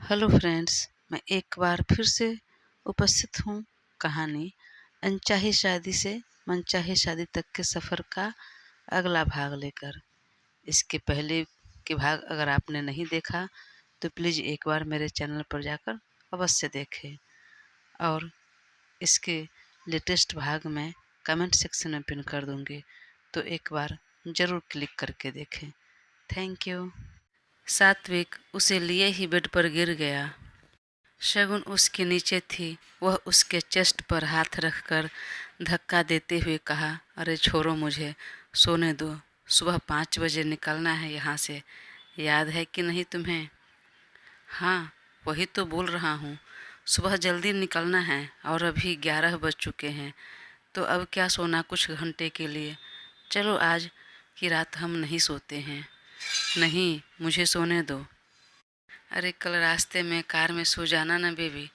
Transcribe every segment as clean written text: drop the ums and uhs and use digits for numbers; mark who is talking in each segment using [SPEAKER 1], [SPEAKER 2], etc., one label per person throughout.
[SPEAKER 1] Hello friends, मैं एक बार फिर से उपस्थित हूँ कहानी अनचाही शादी से मनचाही शादी तक के सफ़र का अगला भाग लेकर। इसके पहले के भाग अगर आपने नहीं देखा तो प्लीज़ एक बार मेरे चैनल पर जाकर अवश्य देखें और इसके लेटेस्ट भाग मैं कमेंट सेक्शन में पिन कर दूँगी, तो एक बार ज़रूर क्लिक करके देखें। Thank you. सात्विक उसे लिए ही बेड पर गिर गया। शगुन उसके नीचे थी। वह उसके चेस्ट पर हाथ रखकर धक्का देते हुए कहा, अरे छोड़ो मुझे, सोने दो। सुबह 5 बजे निकलना है यहाँ से, याद है कि नहीं तुम्हें? हाँ, वही तो बोल रहा हूँ, सुबह जल्दी निकलना है और अभी 11 बज चुके हैं, तो अब क्या सोना कुछ घंटे के लिए। चलो आज की रात हम नहीं सोते हैं। नहीं, मुझे सोने दो। अरे कल रास्ते में कार में सो जाना ना बेबी।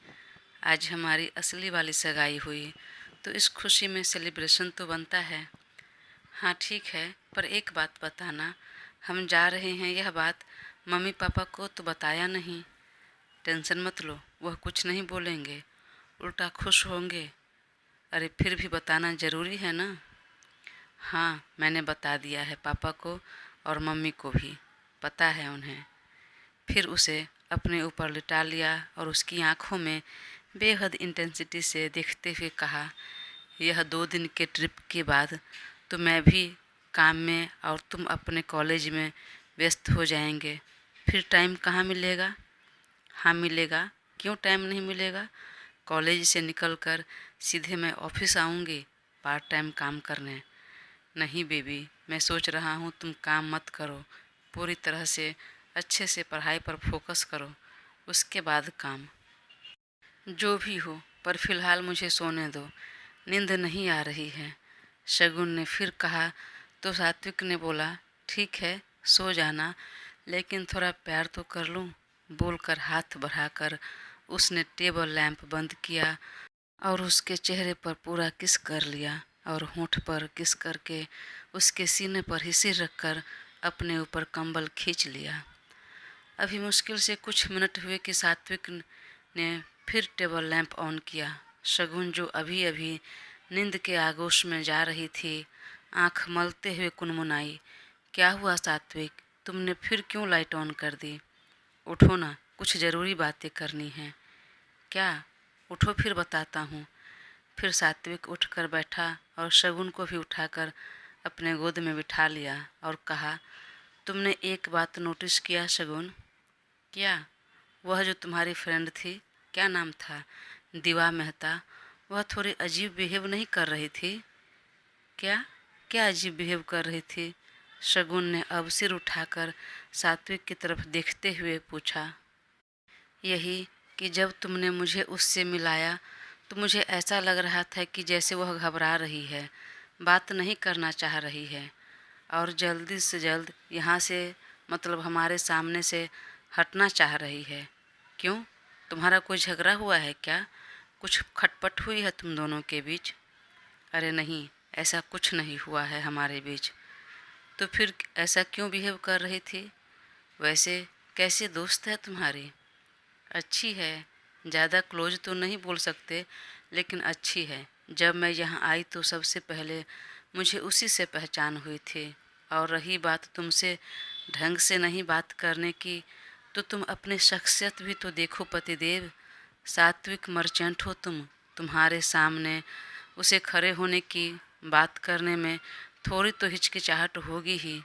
[SPEAKER 1] आज हमारी असली वाली सगाई हुई, तो इस खुशी में सेलिब्रेशन तो बनता है। हाँ ठीक है, पर एक बात बताना, हम जा रहे हैं यह बात मम्मी पापा को तो बताया नहीं। टेंशन मत लो, वह कुछ नहीं बोलेंगे, उल्टा खुश होंगे। अरे फिर भी बताना ज़रूरी है ना। हाँ, मैंने बता दिया है पापा को और मम्मी को भी, पता है उन्हें। फिर उसे अपने ऊपर लिटा लिया और उसकी आंखों में बेहद इंटेंसिटी से देखते हुए कहा, यह 2 दिन के ट्रिप के बाद तो मैं भी काम में और तुम अपने कॉलेज में व्यस्त हो जाएंगे, फिर टाइम कहाँ मिलेगा। हाँ मिलेगा, क्यों टाइम नहीं मिलेगा। कॉलेज से निकलकर सीधे मैं ऑफिस आऊँगी पार्ट टाइम काम करने। नहीं बेबी, मैं सोच रहा हूँ तुम काम मत करो, पूरी तरह से अच्छे से पढ़ाई पर फोकस करो, उसके बाद काम। जो भी हो, पर फिलहाल मुझे सोने दो, नींद नहीं आ रही है। शगुन ने फिर कहा तो सात्विक ने बोला, ठीक है सो जाना, लेकिन थोड़ा प्यार तो कर लूँ। बोलकर हाथ बढ़ाकर उसने टेबल लैंप बंद किया और उसके चेहरे पर पूरा किस कर लिया और होंठ पर किस करके उसके सीने पर ही सिर रखकर अपने ऊपर कंबल खींच लिया। अभी मुश्किल से कुछ मिनट हुए कि सात्विक ने फिर टेबल लैंप ऑन किया। शगुन जो अभी अभी नींद के आगोश में जा रही थी, आंख मलते हुए कुनमुनाई, क्या हुआ सात्विक, तुमने फिर क्यों लाइट ऑन कर दी? उठो ना, कुछ ज़रूरी बातें करनी हैं। क्या? उठो फिर बताता हूँ। फिर सात्विक उठकर बैठा और शगुन को भी उठाकर अपने गोद में बिठा लिया और कहा, तुमने एक बात नोटिस किया शगुन? क्या? वह जो तुम्हारी फ्रेंड थी, क्या नाम था, दीवा मेहता, वह थोड़ी अजीब बिहेव नहीं कर रही थी? क्या? क्या अजीब बिहेव कर रही थी? शगुन ने अब सिर उठाकर सात्विक की तरफ देखते हुए पूछा। यही कि जब तुमने मुझे उससे मिलाया तो मुझे ऐसा लग रहा था कि जैसे वह घबरा रही है, बात नहीं करना चाह रही है और जल्दी से जल्द यहाँ से, मतलब हमारे सामने से हटना चाह रही है। क्यों? तुम्हारा कोई झगड़ा हुआ है क्या? कुछ खटपट हुई है तुम दोनों के बीच? अरे नहीं, ऐसा कुछ नहीं हुआ है हमारे बीच। तो फिर ऐसा क्यों बिहेव कर रही थी? वैसे कैसी दोस्त है तुम्हारी? अच्छी है, ज़्यादा क्लोज तो नहीं बोल सकते, लेकिन अच्छी है। जब मैं यहाँ आई तो सबसे पहले मुझे उसी से पहचान हुई थी। और रही बात तुमसे ढंग से नहीं बात करने की, तो तुम अपनी शख्सियत भी तो देखो पतिदेव। सात्विक मर्चेंट हो तुम, तुम्हारे सामने उसे खड़े होने की बात करने में थोड़ी तो हिचकिचाहट होगी ही।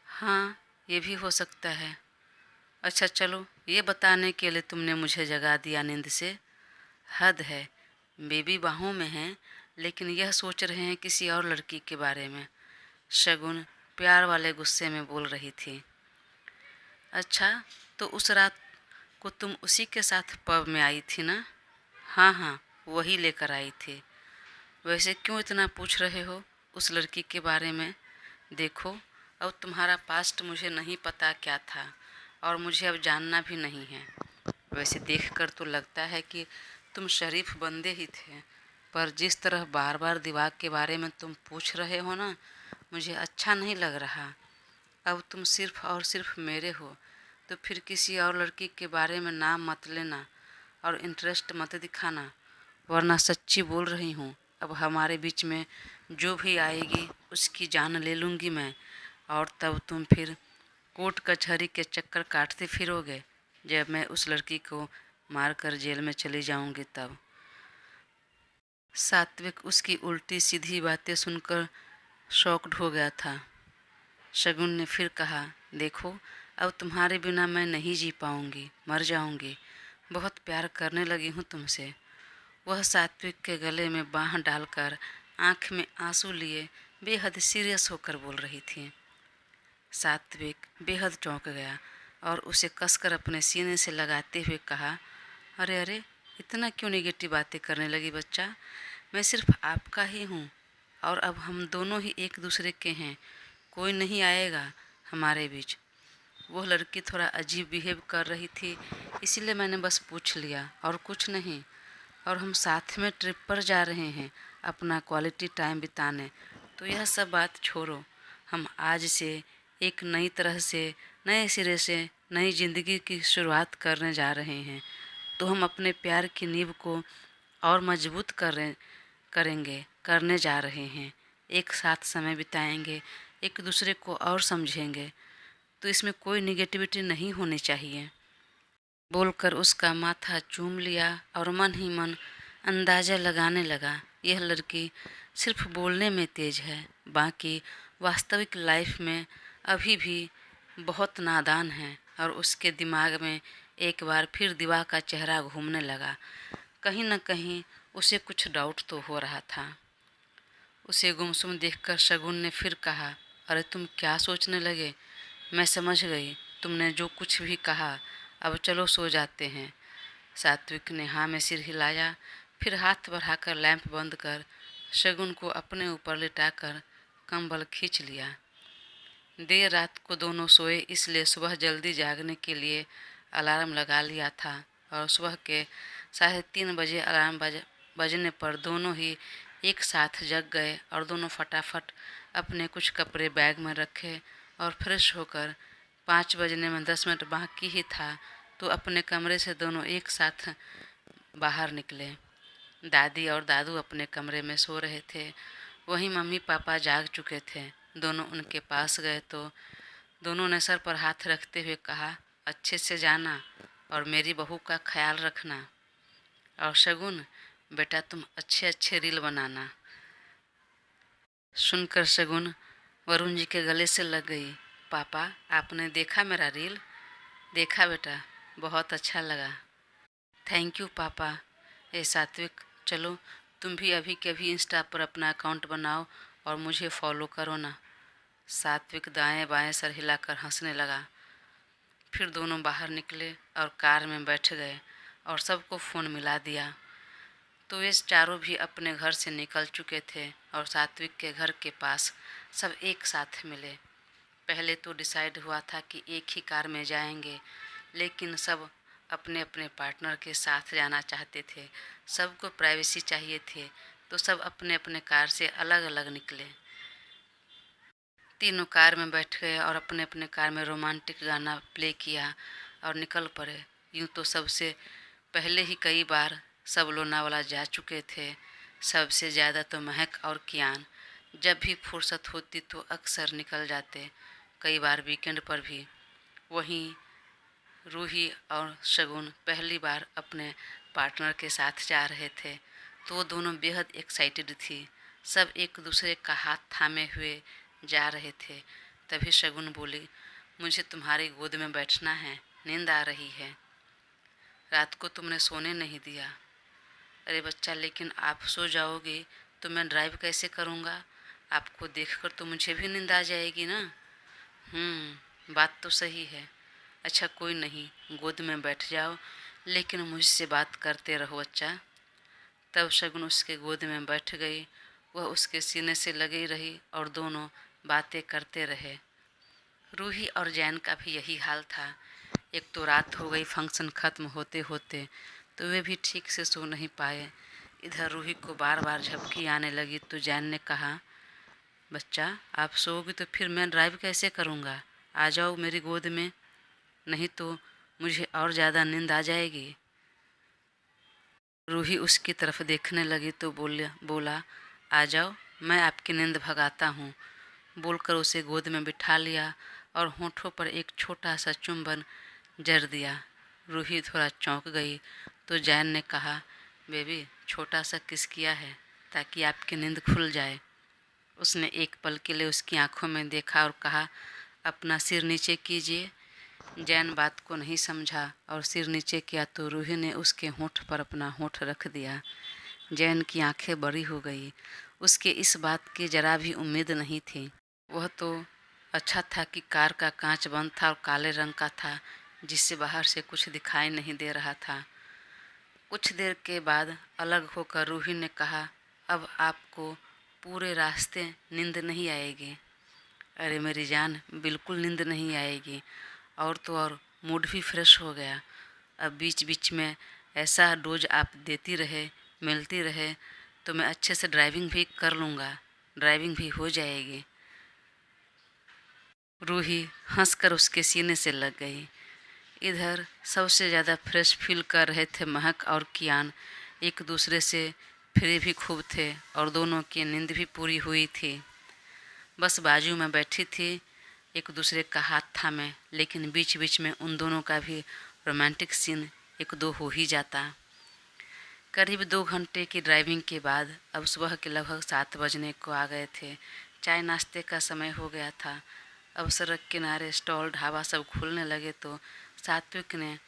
[SPEAKER 1] हाँ, ये भी हो सकता है। अच्छा चलो, ये बताने के लिए तुमने मुझे जगा दिया नींद से? हद है, बेबी बाहों में है, लेकिन यह सोच रहे हैं किसी और लड़की के बारे में। शगुन प्यार वाले गुस्से में बोल रही थी। अच्छा, तो उस रात को तुम उसी के साथ पब में आई थी ना? हाँ हाँ, वही लेकर आई थी। वैसे क्यों इतना पूछ रहे हो उस लड़की के बारे में? देखो, अब तुम्हारा पास्ट मुझे नहीं पता क्या था और मुझे अब जानना भी नहीं है। वैसे देखकर तो लगता है कि तुम शरीफ बंदे ही थे, पर जिस तरह बार बार दिमाग के बारे में तुम पूछ रहे हो ना, मुझे अच्छा नहीं लग रहा। अब तुम सिर्फ और सिर्फ मेरे हो, तो फिर किसी और लड़की के बारे में नाम मत लेना और इंटरेस्ट मत दिखाना, वरना सच्ची बोल रही हूँ, अब हमारे बीच में जो भी आएगी उसकी जान ले लूँगी मैं, और तब तुम फिर कोर्ट कचहरी के चक्कर काटते फिरोगे जब मैं उस लड़की को मारकर जेल में चली जाऊंगी तब। सात्विक उसकी उल्टी सीधी बातें सुनकर शॉक्ड हो गया था। शगुन ने फिर कहा, देखो अब तुम्हारे बिना मैं नहीं जी पाऊंगी, मर जाऊंगी, बहुत प्यार करने लगी हूँ तुमसे। वह सात्विक के गले में बाँह डालकर आंख में आंसू लिए बेहद सीरियस होकर बोल रही थी। सात्विक बेहद चौंक गया और उसे कसकर अपने सीने से लगाते हुए कहा, अरे अरे, इतना क्यों नेगेटिव बातें करने लगी बच्चा? मैं सिर्फ आपका ही हूँ और अब हम दोनों ही एक दूसरे के हैं, कोई नहीं आएगा हमारे बीच। वह लड़की थोड़ा अजीब बिहेव कर रही थी, इसीलिए मैंने बस पूछ लिया और कुछ नहीं। और हम साथ में ट्रिप पर जा रहे हैं अपना क्वालिटी टाइम बिताने, तो यह सब बात छोड़ो। हम आज से एक नई तरह से, नए सिरे से नई ज़िंदगी की शुरुआत करने जा रहे हैं, तो हम अपने प्यार की नींव को और मजबूत करने जा रहे हैं। एक साथ समय बिताएंगे, एक दूसरे को और समझेंगे, तो इसमें कोई निगेटिविटी नहीं होनी चाहिए। बोलकर उसका माथा चूम लिया और मन ही मन अंदाज़ा लगाने लगा, यह लड़की सिर्फ बोलने में तेज है, बाकी वास्तविक लाइफ में अभी भी बहुत नादान है। और उसके दिमाग में एक बार फिर दीवा का चेहरा घूमने लगा। कहीं न कहीं उसे कुछ डाउट तो हो रहा था। उसे गुमसुम देखकर शगुन ने फिर कहा, अरे तुम क्या सोचने लगे? मैं समझ गई, तुमने जो कुछ भी कहा, अब चलो सो जाते हैं। सात्विक ने हाँ में सिर हिलाया, फिर हाथ बढ़ाकर लैंप बंद कर शगुन को अपने ऊपर लिटाकर कंबल खींच लिया। देर रात को दोनों सोए, इसलिए सुबह जल्दी जागने के लिए अलार्म लगा लिया था और सुबह के 3:30 बजे अलार्म बजने पर दोनों ही एक साथ जग गए और दोनों फटाफट अपने कुछ कपड़े बैग में रखे और फ्रेश होकर 5 बजने में 10 मिनट बाकी ही था तो अपने कमरे से दोनों एक साथ बाहर निकले। दादी और दादू अपने कमरे में सो रहे थे, वहीं मम्मी पापा जाग चुके थे। दोनों उनके पास गए तो दोनों ने सर पर हाथ रखते हुए कहा, अच्छे से जाना और मेरी बहू का ख्याल रखना। और शगुन, बेटा तुम अच्छे अच्छे रील बनाना। सुनकर शगुन वरुण जी के गले से लग गई। पापा, आपने देखा मेरा रील? देखा बेटा, बहुत अच्छा लगा। थैंक यू पापा। ए सात्विक, चलो तुम भी अभी के अभी इंस्टा पर अपना अकाउंट बनाओ और मुझे फॉलो करो ना। सात्विक दाएं बाएं सर हिलाकर हंसने लगा। फिर दोनों बाहर निकले और कार में बैठ गए और सबको फ़ोन मिला दिया। तो वे चारों भी अपने घर से निकल चुके थे और सात्विक के घर के पास सब एक साथ मिले। पहले तो डिसाइड हुआ था कि एक ही कार में जाएंगे, लेकिन सब अपने अपने पार्टनर के साथ जाना चाहते थे। सबको प्राइवेसी चाहिए थे, तो सब अपने अपने कार से अलग अलग निकले। तीनों कार में बैठ गए और अपने अपने कार में रोमांटिक गाना प्ले किया और निकल पड़े। यूँ तो सबसे पहले ही कई बार सब लोनावाला जा चुके थे, सबसे ज़्यादा तो महक और कियान। जब भी फुर्सत होती तो अक्सर निकल जाते, कई बार वीकेंड पर भी। वहीं रूही और शगुन पहली बार अपने पार्टनर के साथ जा रहे थे, तो वो दोनों बेहद एक्साइटेड थी। सब एक दूसरे का हाथ थामे हुए जा रहे थे। तभी शगुन बोली, मुझे तुम्हारी गोद में बैठना है, नींद आ रही है। रात को तुमने सोने नहीं दिया। अरे बच्चा, लेकिन आप सो जाओगे तो मैं ड्राइव कैसे करूँगा? आपको देखकर तो मुझे भी नींद आ जाएगी ना। बात तो सही है। अच्छा कोई नहीं, गोद में बैठ जाओ, लेकिन मुझसे बात करते रहो बच्चा। तब शगुन उसके गोद में बैठ गई। वह उसके सीने से लगी रही और दोनों बातें करते रहे। रूही और जैन का भी यही हाल था। एक तो रात हो गई फंक्शन ख़त्म होते होते, तो वे भी ठीक से सो नहीं पाए। इधर रूही को बार बार झपकी आने लगी तो जैन ने कहा, बच्चा आप सोओगी तो फिर मैं ड्राइव कैसे करूँगा? आ जाओ मेरी गोद में। नहीं तो मुझे और ज़्यादा नींद आ जाएगी। रूही उसकी तरफ देखने लगी तो बोला, आ जाओ, मैं आपकी नींद भगाता हूँ। बोलकर उसे गोद में बिठा लिया और होठों पर एक छोटा सा चुंबन जर दिया। रूही थोड़ा चौंक गई तो जैन ने कहा, बेबी छोटा सा किस किया है ताकि आपकी नींद खुल जाए। उसने एक पल के लिए उसकी आंखों में देखा और कहा, अपना सिर नीचे कीजिए। जैन बात को नहीं समझा और सिर नीचे किया तो रूही ने उसके होंठ पर अपना होंठ रख दिया। जैन की आंखें बड़ी हो गई। उसके इस बात की जरा भी उम्मीद नहीं थी। वह तो अच्छा था कि कार का कांच बंद था और काले रंग का था, जिससे बाहर से कुछ दिखाई नहीं दे रहा था। कुछ देर के बाद अलग होकर रूही ने कहा, अब आपको पूरे रास्ते नींद नहीं आएगी। अरे मेरी जान, बिल्कुल नींद नहीं आएगी। और तो और मूड भी फ्रेश हो गया। अब बीच बीच में ऐसा डोज आप देती रहे, मिलती रहे, तो मैं अच्छे से ड्राइविंग भी कर लूँगा, ड्राइविंग भी हो जाएगी। रूही हंसकर उसके सीने से लग गई। इधर सबसे ज़्यादा फ्रेश फील कर रहे थे महक और कियान। एक दूसरे से फ्री भी खूब थे और दोनों की नींद भी पूरी हुई थी। बस बाजू में बैठी थी, एक दूसरे का हाथ थामे, लेकिन बीच बीच में उन दोनों का भी रोमांटिक सीन एक दो हो ही जाता। करीब 2 घंटे की ड्राइविंग के बाद अब सुबह के लगभग 7 बजने को आ गए थे। चाय नाश्ते का समय हो गया था। अब सड़क किनारे स्टॉल ढाबा सब खुलने लगे तो सात्विक ने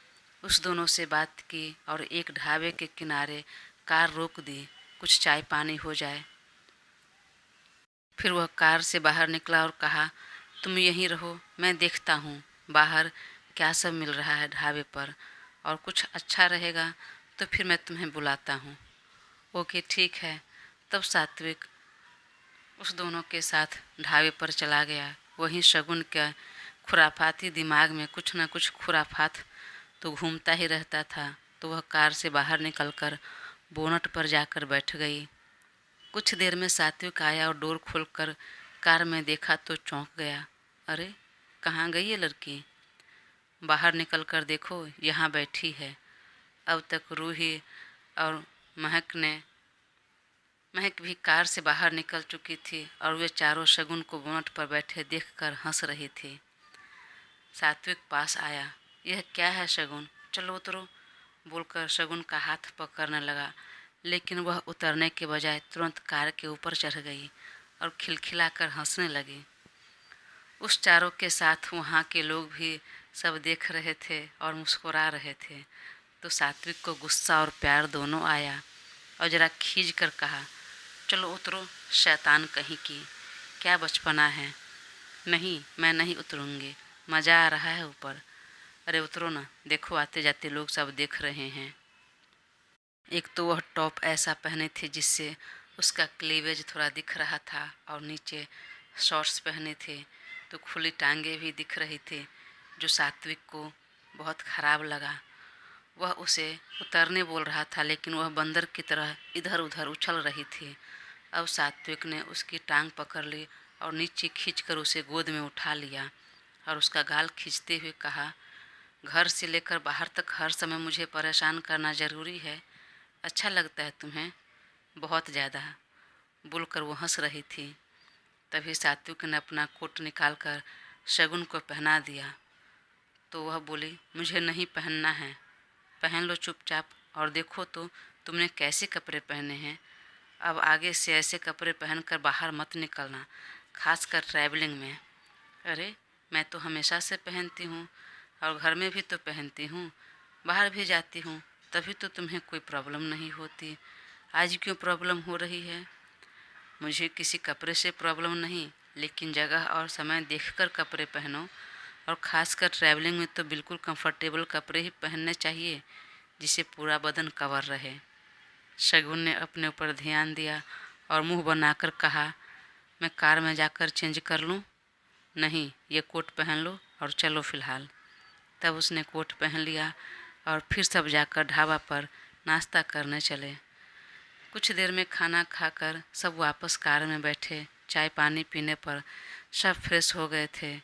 [SPEAKER 1] उस दोनों से बात की और एक ढाबे के किनारे कार रोक दी, कुछ चाय पानी हो जाए। फिर वह कार से बाहर निकला और कहा, तुम यहीं रहो, मैं देखता हूँ बाहर क्या सब मिल रहा है ढाबे पर, और कुछ अच्छा रहेगा तो फिर मैं तुम्हें बुलाता हूँ। ओके ठीक है। तब सात्विक उस दोनों के साथ ढाबे पर चला गया। वहीं शगुन का खुराफाती दिमाग में कुछ न कुछ खुराफात तो घूमता ही रहता था, तो वह कार से बाहर निकलकर बोनट पर जाकर बैठ गई। कुछ देर में सात्विक आया और डोर खोलकर कार में देखा तो चौंक गया। अरे कहाँ गई ये लड़की? बाहर निकल कर देखो, यहाँ बैठी है। अब तक रूही और महक भी कार से बाहर निकल चुकी थी और वे चारों शगुन को बोनट पर बैठे देखकर हंस रही थी। सात्विक पास आया। यह क्या है शगुन, चलो उतरो, बोलकर शगुन का हाथ पकड़ने लगा, लेकिन वह उतरने के बजाय तुरंत कार के ऊपर चढ़ गई और खिलखिलाकर हंसने लगी। उस चारों के साथ वहाँ के लोग भी सब देख रहे थे और मुस्कुरा रहे थे। तो सात्विक को गुस्सा और प्यार दोनों आया और जरा खींच कर कहा, चलो उतरो शैतान कहीं की, क्या बचपना है। नहीं, मैं नहीं उतरूँगी, मज़ा आ रहा है ऊपर। अरे उतरो ना, देखो आते जाते लोग सब देख रहे हैं। एक तो वह टॉप ऐसा पहने थे जिससे उसका क्लीवेज थोड़ा दिख रहा था और नीचे शॉर्ट्स पहने थे तो खुली टांगे भी दिख रही थी, जो सात्विक को बहुत ख़राब लगा। वह उसे उतरने बोल रहा था, लेकिन वह बंदर की तरह इधर उधर उछल रही थी। अब सात्विक ने उसकी टांग पकड़ ली और नीचे खींचकर उसे गोद में उठा लिया और उसका गाल खींचते हुए कहा, घर से लेकर बाहर तक हर समय मुझे परेशान करना ज़रूरी है? अच्छा लगता है तुम्हें? बहुत ज़्यादा, बोलकर वो हंस रही थी। तभी सात्विक ने अपना कोट निकालकर शगुन को पहना दिया तो वह बोली, मुझे नहीं पहनना है। पहन लो चुपचाप, और देखो तो तुमने कैसे कपड़े पहने हैं। अब आगे से ऐसे कपड़े पहनकर बाहर मत निकलना, खासकर ट्रैवलिंग में। अरे मैं तो हमेशा से पहनती हूँ और घर में भी तो पहनती हूँ, बाहर भी जाती हूँ, तभी तो तुम्हें कोई प्रॉब्लम नहीं होती। आज क्यों प्रॉब्लम हो रही है? मुझे किसी कपड़े से प्रॉब्लम नहीं, लेकिन जगह और समय देखकर कपड़े पहनो, और ख़ासकर ट्रैवलिंग में तो बिल्कुल कंफर्टेबल कपड़े ही पहनने चाहिए जिससे पूरा बदन कवर रहे। शगुन ने अपने ऊपर ध्यान दिया और मुंह बनाकर कहा, मैं कार में जाकर चेंज कर लूँ? नहीं, ये कोट पहन लो और चलो फ़िलहाल। तब उसने कोट पहन लिया और फिर सब जाकर ढाबा पर नाश्ता करने चले। कुछ देर में खाना खाकर सब वापस कार में बैठे। चाय पानी पीने पर सब फ्रेश हो गए थे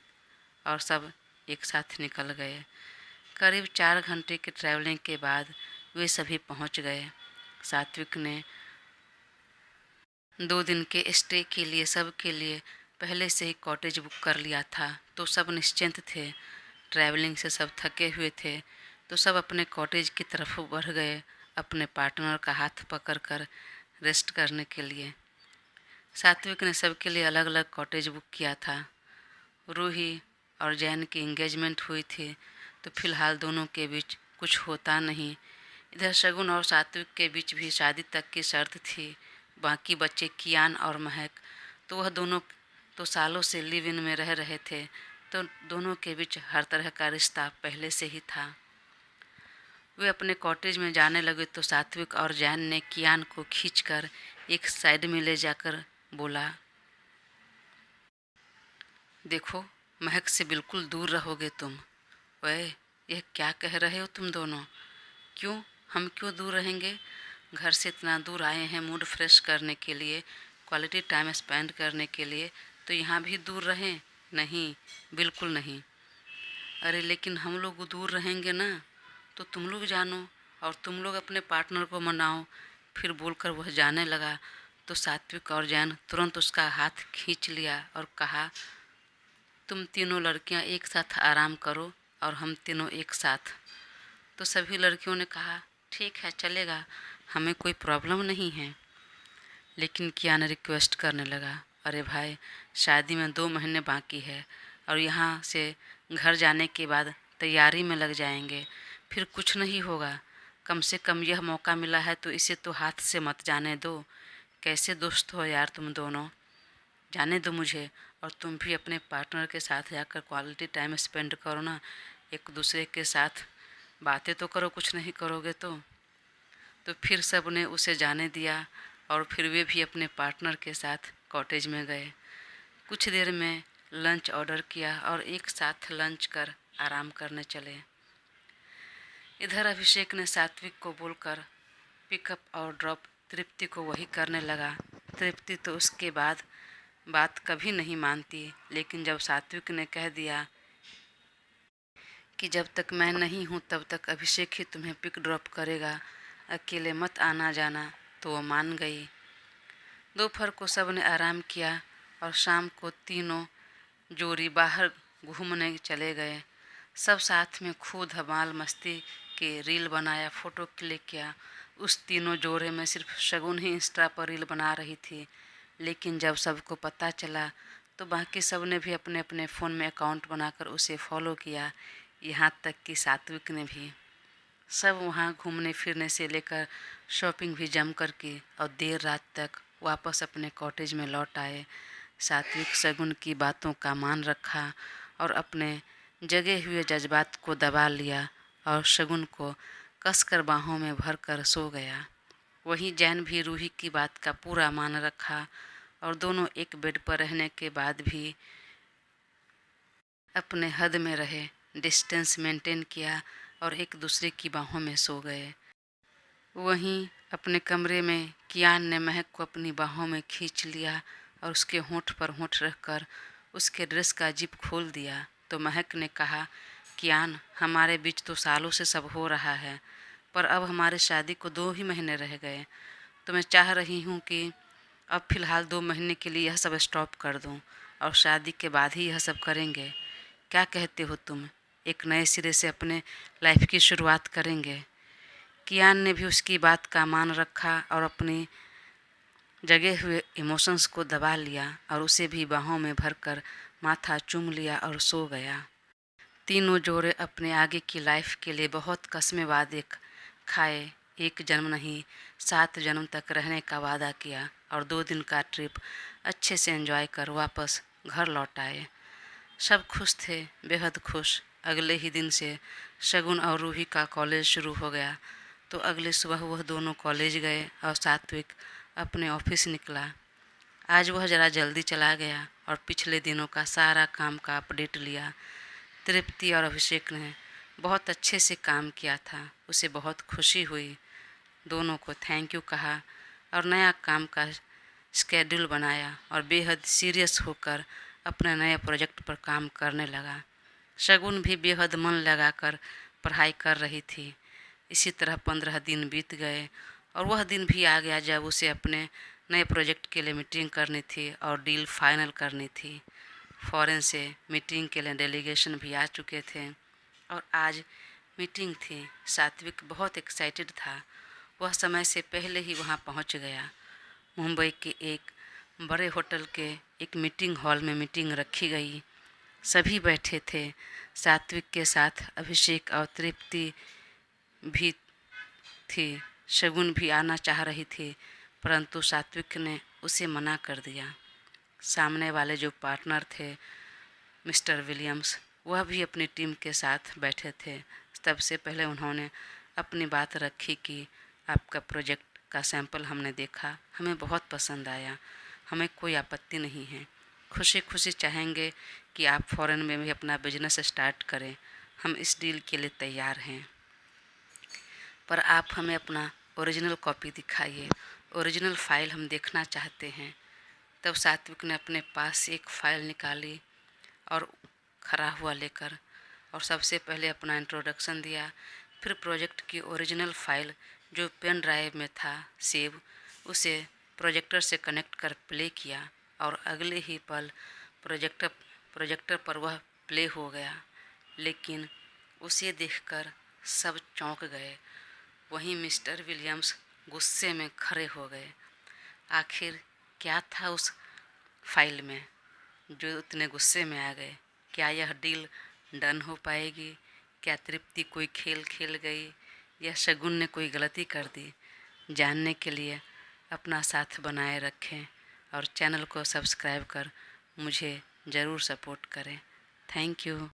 [SPEAKER 1] और सब एक साथ निकल गए। करीब 4 घंटे की ट्रैवलिंग के बाद वे सभी पहुंच गए। सात्विक ने 2 दिन के स्टे के लिए सब के लिए पहले से ही कॉटेज बुक कर लिया था, तो सब निश्चिंत थे। ट्रैवलिंग से सब थके हुए थे, तो सब अपने कॉटेज की तरफ बढ़ गए, अपने पार्टनर का हाथ पकड़कर रेस्ट करने के लिए। सात्विक ने सबके लिए अलग अलग कॉटेज बुक किया था। रूही और जैन की एंगेजमेंट हुई थी, तो फिलहाल दोनों के बीच कुछ होता नहीं। इधर शगुन और सात्विक के बीच भी शादी तक की शर्त थी। बाकी बच्चे कियान और महक, तो वह दोनों तो सालों से लिव इन में रह रहे थे, तो दोनों के बीच हर तरह का रिश्ता पहले से ही था। वे अपने कॉटेज में जाने लगे तो सात्विक और जैन ने कियान को खींचकर एक साइड में ले जाकर बोला, देखो, महक से बिल्कुल दूर रहोगे तुम। वह यह क्या कह रहे हो तुम दोनों? क्यों, हम क्यों दूर रहेंगे? घर से इतना दूर आए हैं मूड फ्रेश करने के लिए, क्वालिटी टाइम स्पेंड करने के लिए, तो यहाँ भी दूर रहें? नहीं, बिल्कुल नहीं। अरे लेकिन हम लोग दूर रहेंगे ना, तो तुम लोग जानो और तुम लोग अपने पार्टनर को मनाओ। फिर बोलकर वह जाने लगा तो सात्विक और जैन तुरंत उसका हाथ खींच लिया और कहा, तुम तीनों लड़कियां एक साथ आराम करो और हम तीनों एक साथ। तो सभी लड़कियों ने कहा, ठीक है, चलेगा, हमें कोई प्रॉब्लम नहीं है। लेकिन कियान रिक्वेस्ट करने लगा, अरे भाई, शादी में 2 महीने बाकी है और यहाँ से घर जाने के बाद तैयारी में लग जाएंगे, फिर कुछ नहीं होगा। कम से कम यह मौका मिला है तो इसे तो हाथ से मत जाने दो। कैसे दोस्त हो यार तुम दोनों? जाने दो मुझे, और तुम भी अपने पार्टनर के साथ जाकर क्वालिटी टाइम स्पेंड करो ना, एक दूसरे के साथ बातें तो करो, कुछ नहीं करोगे तो फिर सब ने उसे जाने दिया और फिर वे भी अपने पार्टनर के साथ कॉटेज में गए। कुछ देर में लंच ऑर्डर किया और एक साथ लंच कर आराम करने चले। इधर अभिषेक ने सात्विक को बोलकर पिकअप और ड्रॉप तृप्ति को वही करने लगा। तृप्ति तो उसके बाद बात कभी नहीं मानती, लेकिन जब सात्विक ने कह दिया कि जब तक मैं नहीं हूँ तब तक अभिषेक ही तुम्हें पिक ड्रॉप करेगा, अकेले मत आना जाना, तो वो मान गई। दोपहर को सब ने आराम किया और शाम को तीनों जोड़ी बाहर घूमने चले गए। सब साथ में खूब धमाल मस्ती के रील बनाया, फ़ोटो क्लिक किया। उस तीनों जोड़े में सिर्फ शगुन ही इंस्टा पर रील बना रही थी, लेकिन जब सबको पता चला तो बाकी सब ने भी अपने अपने फ़ोन में अकाउंट बनाकर उसे फॉलो किया, यहाँ तक कि सात्विक ने भी। सब वहाँ घूमने फिरने से लेकर शॉपिंग भी जम कर की और देर रात तक वापस अपने कॉटेज में लौट आए। सात्विक शगुन की बातों का मान रखा और अपने जगे हुए जज्बात को दबा लिया और शगुन को कसकर बाहों में भरकर सो गया। वहीं जैन भी रूही की बात का पूरा मान रखा और दोनों एक बेड पर रहने के बाद भी अपने हद में रहे, डिस्टेंस मेंटेन किया और एक दूसरे की बाहों में सो गए। वहीं अपने कमरे में कियान ने महक को अपनी बाहों में खींच लिया और उसके होंठ पर होंठ रखकर उसके ड्रेस का जिप खोल दिया। तो महक ने कहा, कियान, हमारे बीच तो सालों से सब हो रहा है, पर अब हमारी शादी को 2 ही महीने रह गए, तो मैं चाह रही हूँ कि अब फ़िलहाल 2 महीने के लिए यह सब स्टॉप कर दूँ और शादी के बाद ही यह सब करेंगे। क्या कहते हो तुम? एक नए सिरे से अपने लाइफ की शुरुआत करेंगे। कियान ने भी उसकी बात का मान रखा और अपनी जगे हुए इमोशंस को दबा लिया और उसे भी बाहों में भरकर माथा चूम लिया और सो गया। तीनों जोड़े अपने आगे की लाइफ के लिए बहुत कस्में वादे खाए। 1 जन्म नहीं, 7 जन्म तक रहने का वादा किया और 2 दिन का ट्रिप अच्छे से एंजॉय कर वापस घर लौट आए। सब खुश थे, बेहद खुश। अगले ही दिन से शगुन और रूही का कॉलेज शुरू हो गया, तो अगले सुबह वह दोनों कॉलेज गए और सात्विक अपने ऑफिस निकला। आज वह ज़रा जल्दी चला गया और पिछले दिनों का सारा काम का अपडेट लिया। तृप्ति और अभिषेक ने बहुत अच्छे से काम किया था, उसे बहुत खुशी हुई। दोनों को थैंक यू कहा और नया काम का स्केड्यूल बनाया और बेहद सीरियस होकर अपने नए प्रोजेक्ट पर काम करने लगा। शगुन भी बेहद मन लगाकर पढ़ाई कर रही थी। इसी तरह 15 दिन बीत गए और वह दिन भी आ गया जब उसे अपने नए प्रोजेक्ट के लिए मीटिंग करनी थी और डील फाइनल करनी थी। फॉरेन से मीटिंग के लिए डेलीगेशन भी आ चुके थे और आज मीटिंग थी। सात्विक बहुत एक्साइटेड था। वह समय से पहले ही वहां पहुंच गया। मुंबई के एक बड़े होटल के एक मीटिंग हॉल में मीटिंग रखी गई। सभी बैठे थे। सात्विक के साथ अभिषेक और तृप्ति भी थी। शगुन भी आना चाह रही थी, परंतु सात्विक ने उसे मना कर दिया। सामने वाले जो पार्टनर थे मिस्टर विलियम्स, वह भी अपनी टीम के साथ बैठे थे। सबसे पहले उन्होंने अपनी बात रखी कि आपका प्रोजेक्ट का सैंपल हमने देखा, हमें बहुत पसंद आया, हमें कोई आपत्ति नहीं है। खुशी खुशी चाहेंगे कि आप फॉरेन में भी अपना बिजनेस स्टार्ट करें। हम इस डील के लिए तैयार हैं, पर आप हमें अपना ओरिजिनल कॉपी दिखाइए। ओरिजिनल फाइल हम देखना चाहते हैं। तब सात्विक ने अपने पास से एक फ़ाइल निकाली और खड़ा हुआ लेकर और सबसे पहले अपना इंट्रोडक्शन दिया। फिर प्रोजेक्ट की ओरिजिनल फाइल जो पेन ड्राइव में था सेव, उसे प्रोजेक्टर से कनेक्ट कर प्ले किया और अगले ही पल प्रोजेक्टर पर वह प्ले हो गया। लेकिन उसे देखकर सब चौंक गए। वहीं मिस्टर विलियम्स गुस्से में खड़े हो गए। आखिर क्या था उस फाइल में जो इतने गुस्से में आ गए? क्या यह डील डन हो पाएगी? क्या तृप्ति कोई खेल खेल गई या शगुन ने कोई गलती कर दी? जानने के लिए अपना साथ बनाए रखें और चैनल को सब्सक्राइब कर मुझे ज़रूर सपोर्ट करें। Thank you.